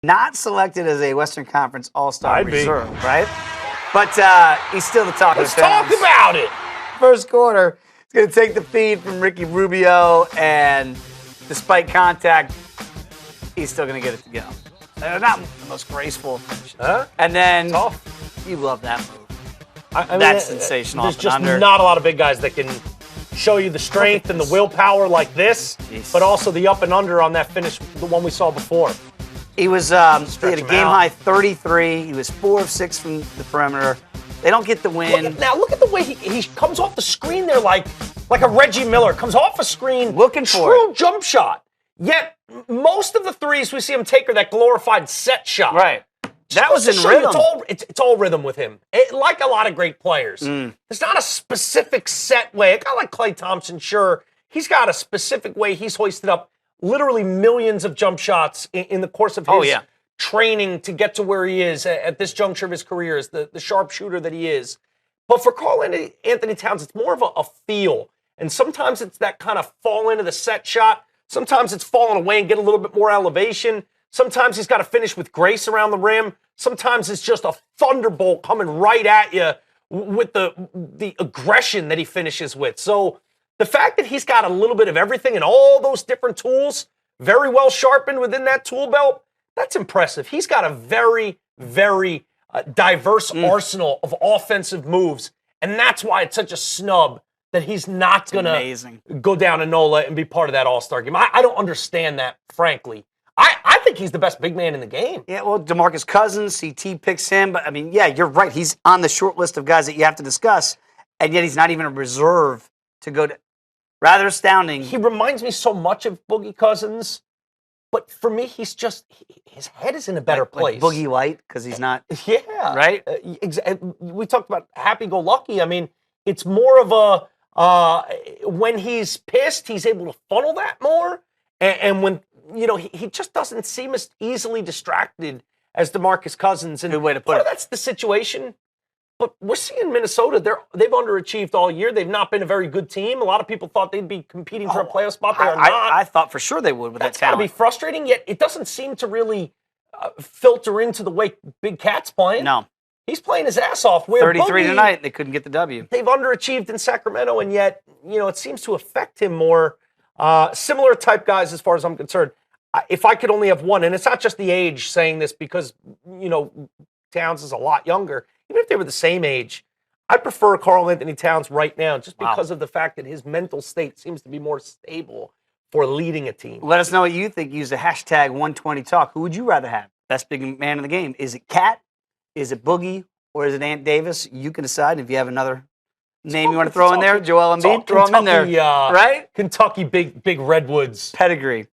Not selected as a Western Conference All-Star I'd be. reserve, right? But he's still the talk of Let's the talk Towns. about it. First quarter, he's going to take the feed from Ricky Rubio, and despite contact, he's still going to get it to go. Not the most graceful. Huh? And then Tough. you love that move. I mean, That's sensational. There's up and just under. not a lot of big guys that can show you the strength and the willpower like this, Jeez. but also the up and under on that finish, the one we saw before. He was he had a Stretch him game-high out. 33. He was 4 of 6 from the perimeter. They don't get the win. Look at the way he comes off the screen there like a Reggie Miller. Comes off a screen. Looking for true jump shot. Yet most of the threes we see him take are that glorified set shot. Right. That was in Just to show you, rhythm. It's all rhythm with him. Like a lot of great players. There's not a specific set way. A guy like Klay Thompson, sure, he's got a specific way he's hoisted up literally millions of jump shots in the course of his training to get to where he is at this juncture of his career as the sharpshooter that he is. But for Karl-Anthony Towns, it's more of a feel. And sometimes it's that kind of fall into the set shot. Sometimes it's falling away and get a little bit more elevation. Sometimes he's got to finish with grace around the rim. Sometimes it's just a thunderbolt coming right at you with the aggression that he finishes with. So the fact that he's got a little bit of everything and all those different tools very well sharpened within that tool belt, that's impressive. He's got a very, very diverse arsenal of offensive moves, and that's why it's such a snub that he's not going to go down to NOLA and be part of that All-Star game. I don't understand that, frankly. I think he's the best big man in the game. Yeah, well, DeMarcus Cousins, CT picks him. But, I mean, yeah, you're right. He's on the short list of guys that you have to discuss, and yet he's not even a reserve to go to. Rather astounding. He reminds me so much of Boogie Cousins, but for me, he's just, his head is in a better place. Like Boogie Light, because he's not. Yeah. Right? We talked about happy-go-lucky. I mean, it's more of when he's pissed, he's able to funnel that more. And when, he just doesn't seem as easily distracted as DeMarcus Cousins. And good way to put it. That's the situation. But we're seeing Minnesota, they've underachieved all year. They've not been a very good team. A lot of people thought they'd be competing for a playoff spot. They are not. I thought for sure they would with that talent. That's got to be frustrating, yet it doesn't seem to really filter into the way Big Cat's playing. No. He's playing his ass off. 33 tonight, they couldn't get the W. They've underachieved in Sacramento, and yet, it seems to affect him more. Similar type guys as far as I'm concerned. If I could only have one, and it's not just the age saying this because, Towns is a lot younger. Even if they were the same age, I prefer Karl-Anthony Towns right now just because of the fact that his mental state seems to be more stable for leading a team. Let us know what you think. Use the hashtag 120Talk. Who would you rather have? Best big man in the game. Is it Cat? Is it Boogie? Or is it Ant Davis? You can decide. If you have another name you want to throw in there, Joel Embiid, throw him in there. Right? Kentucky big redwoods. Pedigree.